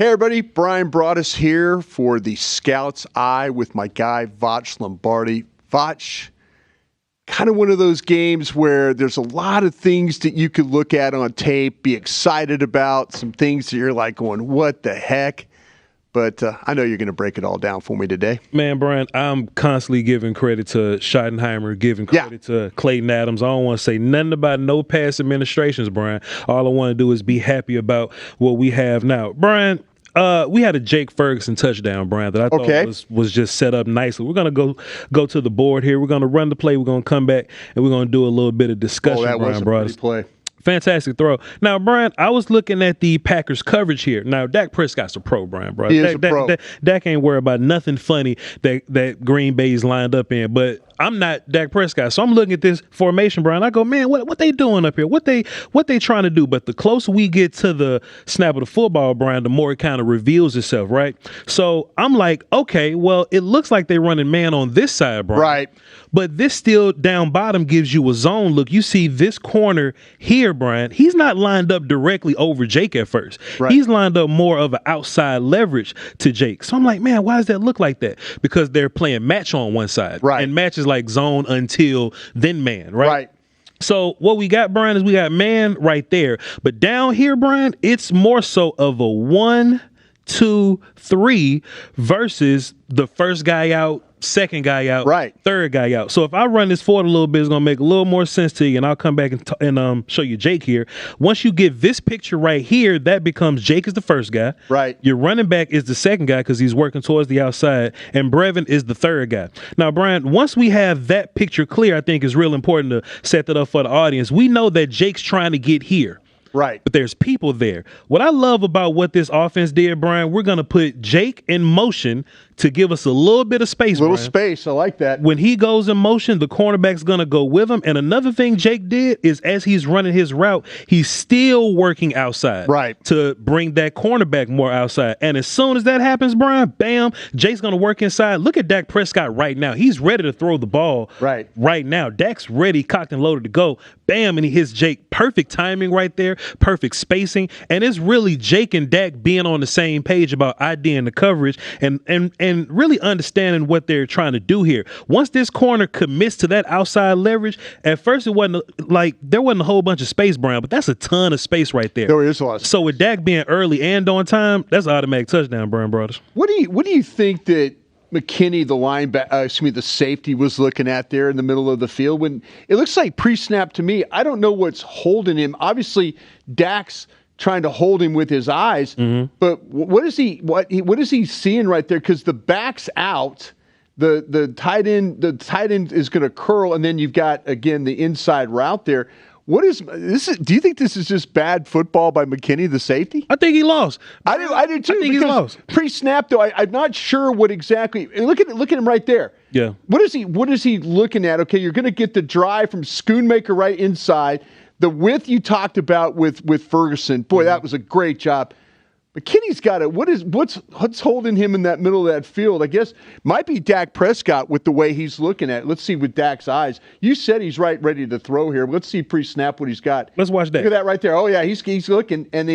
Hey everybody, Bryan Broaddus here for the Scout's Eye with my guy Voch Lombardi. Voch, kind of one of those games where there's a lot of things that you could look at on tape, be excited about, some things that you're like going, what the heck? But I know you're going to break it all down for me today. Man, Brian, I'm constantly giving credit to Schottenheimer, giving credit to Clayton Adams. I don't want to say nothing about no past administrations, Brian. All I want to do is be happy about what we have now. Brian, we had a Jake Ferguson touchdown, Brian, that I thought was just set up nicely. We're going to go to the board here. We're going to run the play. We're going to come back, and we're going to do a little bit of discussion, that Bryan was a Broaddus. pretty play. Fantastic throw. Now, Brian, I was looking at the Packers coverage here. Now, Dak Prescott's a pro, Brian. He is a pro. Dak ain't worried about nothing funny that Green Bay's lined up in. But I'm not Dak Prescott, so I'm looking at this formation, Brian. I go, man, what they doing up here? What they trying to do? But the closer we get to the snap of the football, Brian, the more it kind of reveals itself, right? So I'm like, okay, well, it looks like they're running man on this side, Brian. Right. But this still down bottom gives you a zone look. You see this corner here, Brian. He's not lined up directly over Jake at first. Right. He's lined up more of an outside leverage to Jake. So I'm like, man, why does that look like that? Because they're playing match on one side. Right. And match is like zone until then man, right? Right. So what we got, Brian, is we got man right there. But down here, Brian, it's more so of a 1, 2, 3 versus the first guy out, second guy out, right, third guy out. So if I run this forward a little bit, it's going to make a little more sense to you, and I'll come back and show you Jake here. Once you get this picture right here, that becomes Jake is the first guy. Right. Your running back is the second guy because he's working towards the outside, and Brevin is the third guy. Now, Brian, once we have that picture clear, I think it's real important to set that up for the audience. We know that Jake's trying to get here. Right. But there's people there. What I love about what this offense did, Brian, we're going to put Jake in motion to give us a little bit of space, Little Brian. space. I like that. When he goes in motion, the cornerback's going to go with him. And another thing Jake did is as he's running his route, he's still working outside. Right. To bring that cornerback more outside. And as soon as that happens, Brian, bam, Jake's going to work inside. Look at Dak Prescott right now. He's ready to throw the ball right now. Dak's ready, cocked and loaded to go. Bam, and he hits Jake. Perfect timing right there. Perfect spacing. And it's really Jake and Dak being on the same page about ideaing the coverage and really understanding what they're trying to do here. Once this corner commits to that outside leverage, at first it wasn't like there wasn't a whole bunch of space, Brian, but that's a ton of space right there. There is a lot of space. So with Dak being early and on time, that's an automatic touchdown, Bryan Broaddus. What do you think that McKinney, the linebacker, the safety, was looking at there in the middle of the field? When it looks like pre-snap to me, I don't know what's holding him. Obviously, Dak's trying to hold him with his eyes, but what is he seeing right there? Because the back's out, the tight end is going to curl, and then you've got again the inside route there. What is this? Do you think this is just bad football by McKinney, the safety? I think he lost. I do too. I think he lost. Pre-snap though, I'm not sure what exactly. Look at him right there. Yeah. What is he looking at? Okay, you're going to get the drive from Schoonmaker right inside. The width you talked about with Ferguson, boy, that was a great job. McKinney's got it. What's holding him in that middle of that field? I guess might be Dak Prescott with the way he's looking at it. Let's see with Dak's eyes. You said he's ready to throw here. Let's see pre-snap what he's got. Let's watch that. Look at that right there. Oh yeah, he's looking and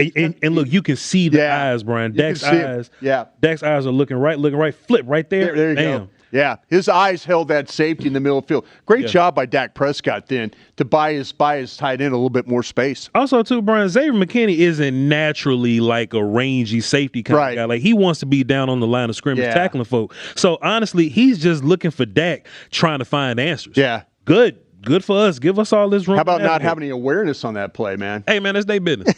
look, you can see the eyes, Brian. Dak's eyes. Yeah. Dak's eyes are looking right. Flip right there. There you go. Yeah, his eyes held that safety in the middle of the field. Great job by Dak Prescott then to buy his tight end a little bit more space. Also, too, Brian, Xavier McKinney isn't naturally like a rangy safety kind of guy. Like he wants to be down on the line of scrimmage tackling folk. So honestly, he's just looking for Dak, trying to find answers. Yeah, Good for us. Give us all this room. How about not having any awareness on that play, man? Hey, man, that's their business.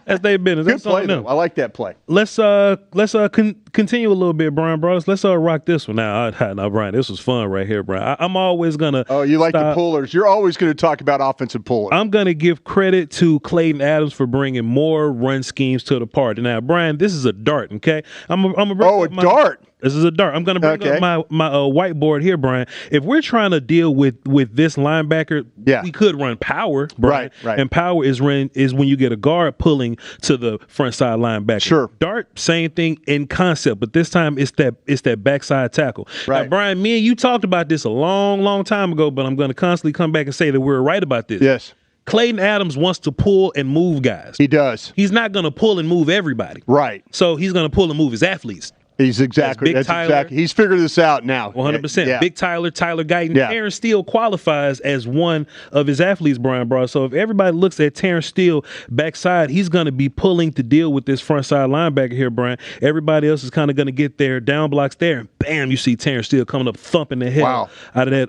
That's their business. Good play, though. I like that play. Let's continue a little bit, Bryan Broaddus. Let's rock this one now. Brian, this was fun right here, Brian. I'm always gonna. Oh, you like the pullers? You're always going to talk about offensive pullers. I'm gonna give credit to Clayton Adams for bringing more run schemes to the party. Now, Brian, this is a dart. Okay, I'm gonna bring dart. This is a dart. I'm going to bring up my whiteboard here, Brian. If we're trying to deal with this linebacker, we could run power, Brian. Right. And power is when you get a guard pulling to the front side linebacker. Sure. Dart, same thing in concept, but this time it's that backside tackle. Right. Now, Brian, me and you talked about this a long, long time ago, but I'm going to constantly come back and say that we're right about this. Yes. Clayton Adams wants to pull and move guys. He does. He's not going to pull and move everybody. Right. So he's going to pull and move his athletes. He's exactly. He's figured this out now. 100%. Yeah. Big Tyler Guyton. Yeah. Terrence Steele qualifies as one of his athletes, Bryan Broaddus. So if everybody looks at Terrence Steele backside, he's going to be pulling to deal with this front side linebacker here, Bryan. Everybody else is kind of going to get their down blocks there. And bam, you see Terrence Steele coming up, thumping the hell out of that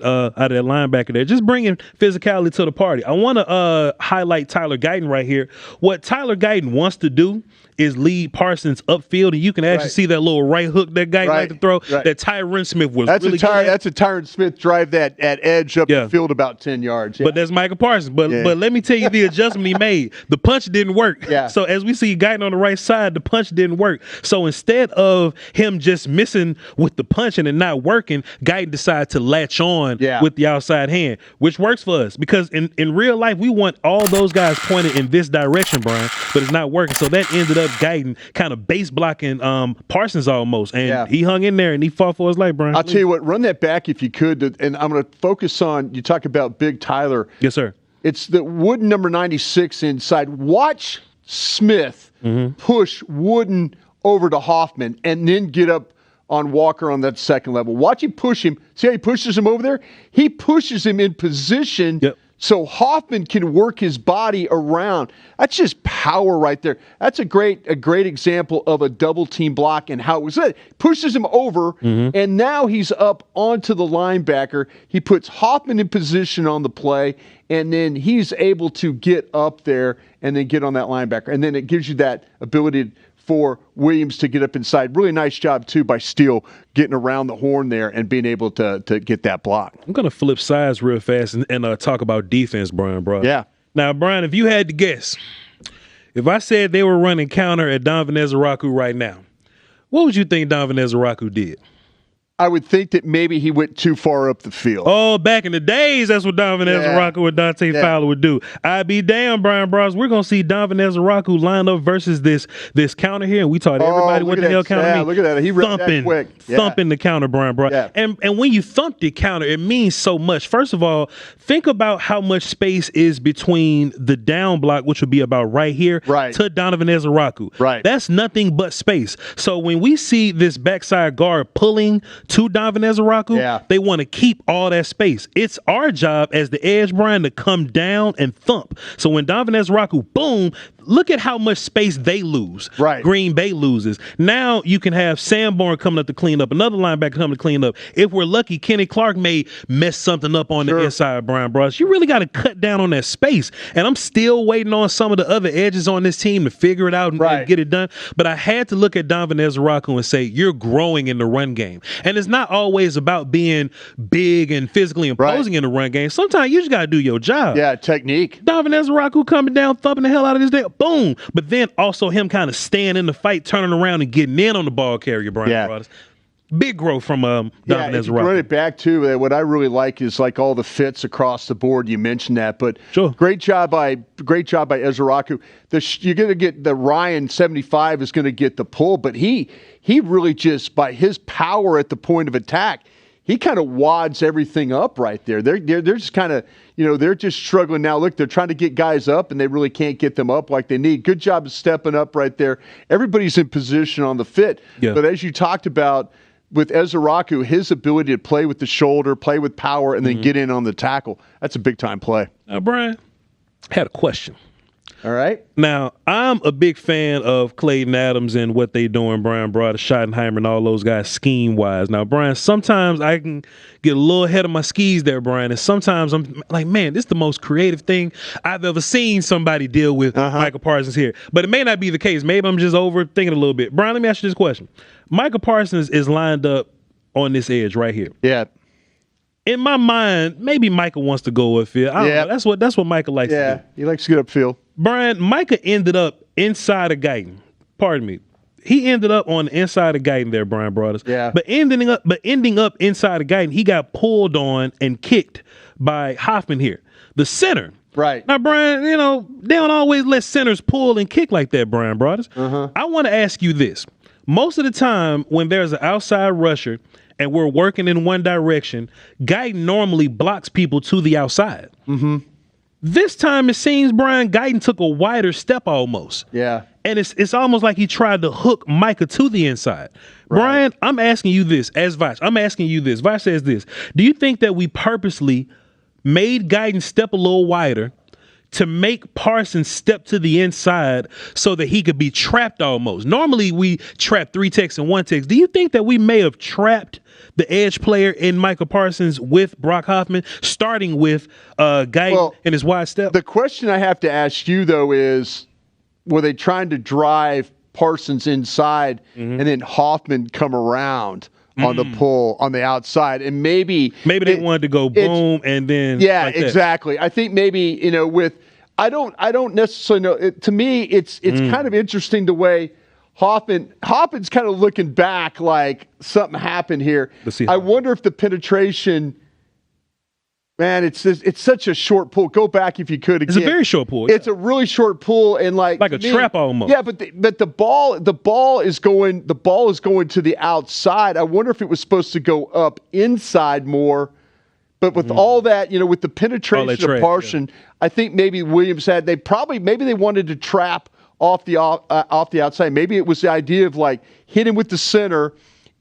linebacker there. Just bringing physicality to the party. I want to highlight Tyler Guyton right here. What Tyler Guyton wants to do is lead Parsons upfield, and you can actually see that little right hook that guy like to throw. That Tyron Smith was really good. That's a Tyron Smith drive that at edge up the field about 10 yards. Yeah. But that's Michael Parsons. But let me tell you the adjustment he made. The punch didn't work. Yeah. So as we see Guyton on the right side, the punch didn't work. So instead of him just missing with the punching and not working, Guyton decided to latch on with the outside hand, which works for us because in real life, we want all those guys pointed in this direction, Bryan, but it's not working. So that ended up Guyton kind of base blocking Parsons almost, and he hung in there and he fought for his life, Bryan. I'll tell you what, run that back if you could, and I'm going to focus on, you talk about Big Tyler. Yes, sir. It's the Wooden number 96 inside. Watch Smith push Wooden over to Hoffman and then get up on Walker on that second level. Watch him push him. See how he pushes him over there? He pushes him in position so Hoffman can work his body around. That's just power right there. That's a great example of a double team block and how it was. Pushes him over, and now he's up onto the linebacker. He puts Hoffman in position on the play, and then he's able to get up there and then get on that linebacker. And then it gives you that ability for Williams to get up inside. Really nice job, too, by Steele getting around the horn there and being able to get that block. I'm going to flip sides real fast and talk about defense, Bryan Broaddus. Yeah. Now, Bryan, if you had to guess, if I said they were running counter at Donovan Ezeraku right now, what would you think Donovan Ezeraku did? I would think that maybe he went too far up the field. Oh, back in the days, that's what Donovan Ezeraku and Dante Fowler would do. I'd be damn, Bryan Broaddus. We're going to see Donovan Ezeraku line up versus this counter here, and we taught everybody what the hell counter means. Look at that. He ran that quick. Thumping the counter, Bryan Broaddus. Yeah. And when you thump the counter, it means so much. First of all, think about how much space is between the down block, which would be about right here, to Donovan Ezeraku. Right. That's nothing but space. So when we see this backside guard pulling to Donovan Ezeraku, they want to keep all that space. It's our job as the edge, Bryan, to come down and thump. So when Donovan Ezeraku, boom, look at how much space they lose. Right. Green Bay loses. Now you can have Sanborn coming up to clean up, another linebacker coming to clean up. If we're lucky, Kenny Clark may mess something up on the inside, Bryan Broaddus. You really got to cut down on that space. And I'm still waiting on some of the other edges on this team to figure it out and get it done. But I had to look at Donovan Ezeraku and say, you're growing in the run game. And it's not always about being big and physically imposing in the run game. Sometimes you just got to do your job. Yeah, technique. Donovan Ezeraku coming down, thumping the hell out of this day. Boom. But then also him kind of staying in the fight, turning around and getting in on the ball carrier, Bryan Broaddus. Big growth from Donovan Ezeraku. Run it back too. What I really like is like all the fits across the board. You mentioned that, but great job by Ezeraku. You're going to get the Ryan 75 is going to get the pull, but he really just by his power at the point of attack, he kind of wads everything up right there. They're just kind of, they're just struggling now. Look, they're trying to get guys up, and they really can't get them up like they need. Good job of stepping up right there. Everybody's in position on the fit. Yeah. But as you talked about with Ezeraku, his ability to play with the shoulder, play with power, and then get in on the tackle, that's a big-time play. Now, Bryan, I had a question. All right. Now, I'm a big fan of Clayton Adams and what they doing, Bryan Broaddus, Schottenheimer, and all those guys scheme-wise. Now, Bryan, sometimes I can get a little ahead of my skis there, Bryan, and sometimes I'm like, man, this is the most creative thing I've ever seen somebody deal with Michael Parsons here. But it may not be the case. Maybe I'm just overthinking a little bit. Bryan, let me ask you this question. Michael Parsons is lined up on this edge right here. Yeah. In my mind, maybe Michael wants to go upfield. I don't know. That's what Michael likes to do. Yeah, he likes to get upfield. Bryan, Micah ended up inside of Guyton. Pardon me. He ended up on the inside of Guyton there, Bryan Broaddus. Yeah. But ending up inside of Guyton, he got pulled on and kicked by Hoffman here, the center. Right. Now, Bryan, they don't always let centers pull and kick like that, Bryan Broaddus. I want to ask you this. Most of the time when there's an outside rusher and we're working in one direction, Guyton normally blocks people to the outside. This time it seems Brian Guyton took a wider step almost. Yeah. And it's almost like he tried to hook Micah to the inside. Right. Brian, I'm asking you this as Voch. I'm asking you this. Voch says this. Do you think that we purposely made Guyton step a little wider to make Parsons step to the inside so that he could be trapped almost? Normally we trap 3 techs and 1 techs. Do you think that we may have trapped the edge player in Micah Parsons with Brock Hoffman, starting with Guyton and his wide step? The question I have to ask you, though, is were they trying to drive Parsons inside and then Hoffman come around on the pull on the outside? And maybe they wanted to go boom and then like exactly. I think maybe, with I don't necessarily know. To me, it's kind of interesting the way Hoffman's kind of looking back like something happened here. I wonder if the penetration. Man, it's such a short pull. Go back if you could again. It's a very short pull. It's a really short pull and like a trap almost. Yeah, but the ball is going to the outside. I wonder if it was supposed to go up inside more. But with all that, with the penetration of Parsons, I think maybe Williams had they wanted to trap off the outside. Maybe it was the idea of like hit him with the center,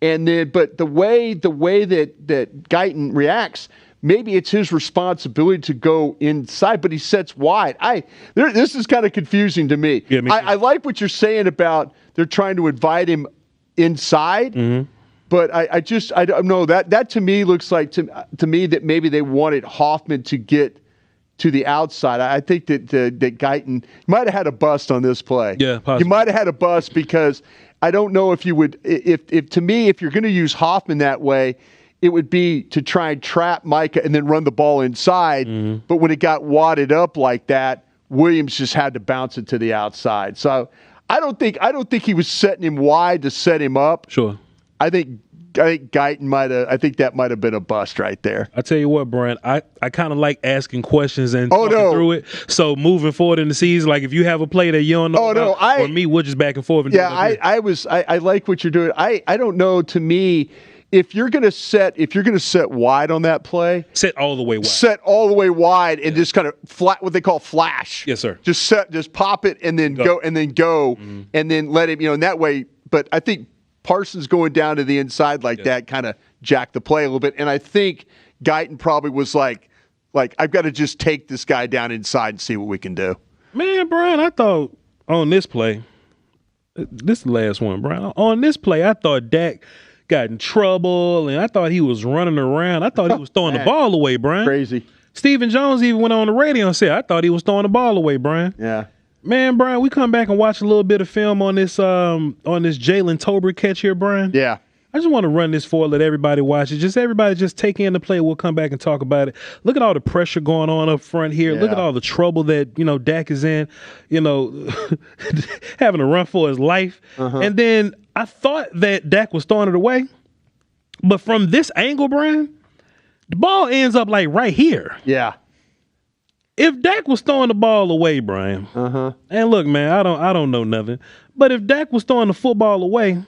and then but the way that Guyton reacts. Maybe it's his responsibility to go inside, but he sets wide. This is kind of confusing to me. Yeah, I like what you're saying about they're trying to invite him inside, but I don't know. That to me looks like to me that maybe they wanted Hoffman to get to the outside. I think that Guyton might have had a bust on this play. Yeah, possibly. You might have had a bust because I don't know if you would. If to me, if you're going to use Hoffman that way, it would be to try and trap Micah and then run the ball inside. But when it got wadded up like that, Williams just had to bounce it to the outside. So I don't think he was setting him wide to set him up. Sure. I think Guyton might have. I think that might have been a bust right there. I tell you what, Brian, I kind of like asking questions and talking through it. So moving forward in the season, like if you have a play that you don't know or me, we'll just back and forth. And I like what you're doing. I don't know. To me, if you're gonna set wide on that play, set all the way wide. Set all the way wide and just kind of flat, what they call flash. Yes, sir. Just pop it and then go and then let him, in that way. But I think Parsons going down to the inside like that kind of jacked the play a little bit. And I think Guyton probably was like I've got to just take this guy down inside and see what we can do. Man, Brian, I thought on this play, this is the last one, Brian. On this play, I thought Dak got in trouble, and I thought he was running around. I thought he was throwing the ball away, Brian. Crazy. Stephen Jones even went on the radio and said, I thought he was throwing the ball away, Brian. Yeah. Man, Brian, we come back and watch a little bit of film on this Jalen Tolbert catch here, Brian. Yeah. I just want to run this for let everybody watch it. Everybody just take in the play. We'll come back and talk about it. Look at all the pressure going on up front here. Yeah. Look at all the trouble that, Dak is in, having to run for his life. And then I thought that Dak was throwing it away. But from this angle, Brian, the ball ends up like right here. Yeah. If Dak was throwing the ball away, Brian, and look, man, I don't know nothing. But if Dak was throwing the football away,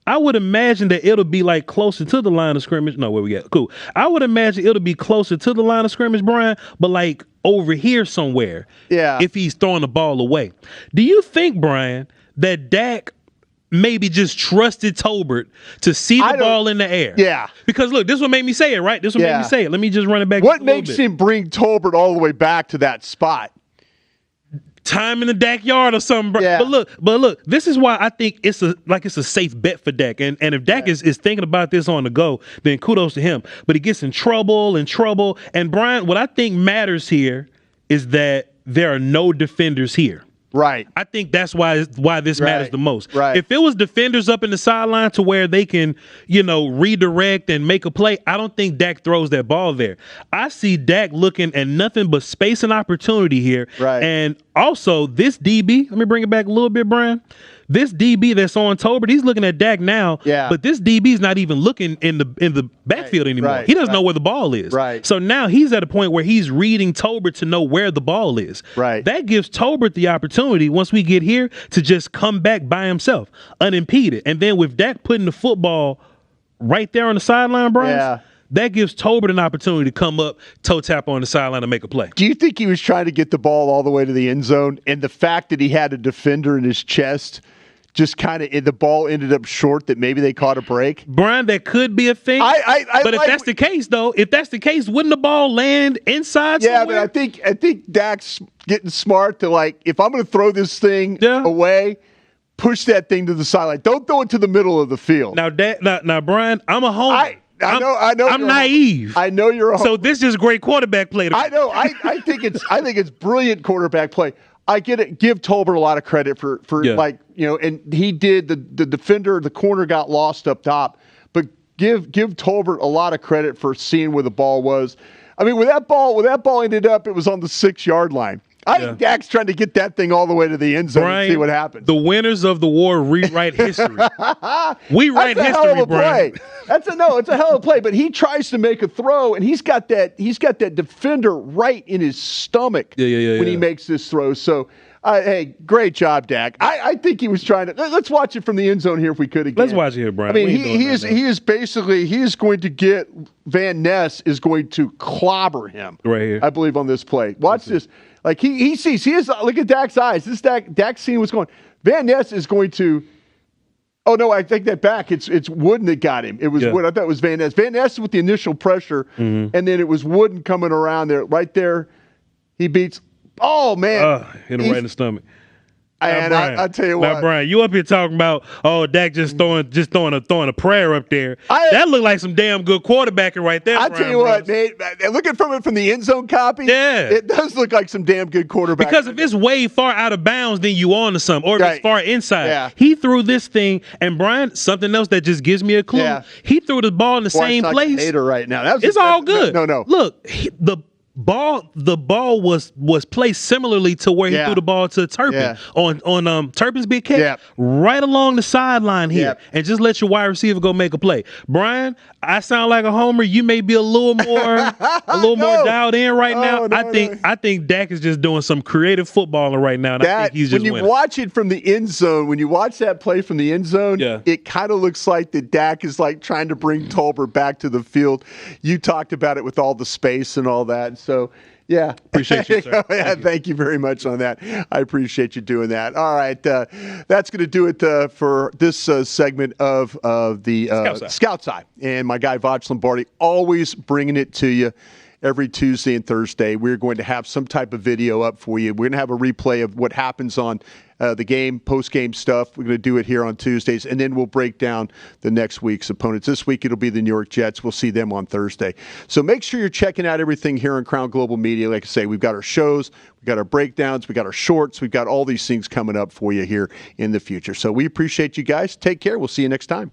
I would imagine that it'll be like closer to the line of scrimmage. No, where we at? Cool. I would imagine it'll be closer to the line of scrimmage, Brian, but like over here somewhere. Yeah. If he's throwing the ball away. Do you think, Brian, that Dak maybe just trusted Tolbert to see the ball in the air? Yeah. Because look, this what made me say it, right? This what made me say it. Let me just run it back. What makes him bring Tolbert all the way back to that spot? Time in the Dak yard or something, bro. Yeah. But look, this is why I think it's a safe bet for Dak. And if Dak is thinking about this on the go, then kudos to him. But he gets in trouble. And Brian, what I think matters here is that there are no defenders here. Right. I think that's why this matters the most. Right. If it was defenders up in the sideline to where they can, redirect and make a play, I don't think Dak throws that ball there. I see Dak looking at nothing but space and opportunity here. Right. And also this DB, let me bring it back a little bit, Brian. This DB that's on Tolbert, he's looking at Dak now. Yeah. But this DB's not even looking in the backfield anymore. Right. He doesn't know where the ball is. Right. So now he's at a point where he's reading Tolbert to know where the ball is. Right. That gives Tolbert the opportunity, once we get here, to just come back by himself, unimpeded. And then with Dak putting the football right there on the sideline, Brian, that gives Tolbert an opportunity to come up, toe tap on the sideline and make a play. Do you think he was trying to get the ball all the way to the end zone, and the fact that he had a defender in his chest just kind of, the ball ended up short, that maybe they caught a break? Brian, that could be a thing. But if that's the case, though, wouldn't the ball land inside somewhere? Yeah, but I think Dak's getting smart to, like, if I'm going to throw this thing away, push that thing to the sideline. Don't throw it to the middle of the field. Now, Brian, I'm a homer. I know. I'm naive. I know you're a homer. So this is great quarterback play. I know. I think it's brilliant quarterback play. I get it. Give Tolbert a lot of credit for like, you know, and he did the defender, the corner got lost up top, but give Tolbert a lot of credit for seeing where the ball was. I mean, where that ball ended up, it was on the 6-yard line. I think Dak's trying to get that thing all the way to the end zone and see what happens. The winners of the war rewrite history. We write history, Brian. It's a hell of a play. But he tries to make a throw, and he's got that defender right in his stomach when he makes this throw. So, hey, great job, Dak. I think he was trying to. Let's watch it from the end zone here if we could again. Let's watch it here, Brian. I mean, he is going to get Van Ness is going to clobber him right here. I believe on this play. Watch this. Like he sees, look at Dak's eyes. This Dak's seeing what's going on. Van Ness is going to. Oh no, I take that back. It's Wooden that got him. It was Wood. I thought it was Van Ness. Van Ness with the initial pressure, and then it was Wooden coming around there. Right there, he beats. Oh man, hit him right in the stomach. And I tell you what, Brian, you up here talking about Dak just throwing a prayer up there. That looked like some damn good quarterbacking right there. I tell you what, Nate, looking from it from the end zone copy, it does look like some damn good quarterbacking. Because if it's way far out of bounds, then you on to something, or if it's far inside. He threw this thing, and Brian, something else that just gives me a clue. He threw the ball in the same place. Hater right now. It's all good. No. Look, the ball was placed similarly to where he threw the ball to Turpin on Turpin's big kick, right along the sideline here, and just let your wide receiver go make a play. Brian, I sound like a homer. You may be a little more more dialed in right now. I think Dak is just doing some creative footballing right now, and I think he's just winning. When you watch it from the end zone, when you watch that play from the end zone, it kind of looks like that Dak is like trying to bring Tolbert back to the field. You talked about it with all the space and all that. So, appreciate you, sir. Thank you very much on that. I appreciate you doing that. All right, that's going to do it for this segment of the Scout Side. And my guy Voch Lombardi, always bringing it to you every Tuesday and Thursday. We're going to have some type of video up for you. We're going to have a replay of what happens on the game, post-game stuff. We're going to do it here on Tuesdays, and then we'll break down the next week's opponents. This week it'll be the New York Jets. We'll see them on Thursday. So make sure you're checking out everything here on Crown Global Media. Like I say, we've got our shows, we've got our breakdowns, we've got our shorts, we've got all these things coming up for you here in the future. So we appreciate you guys. Take care. We'll see you next time.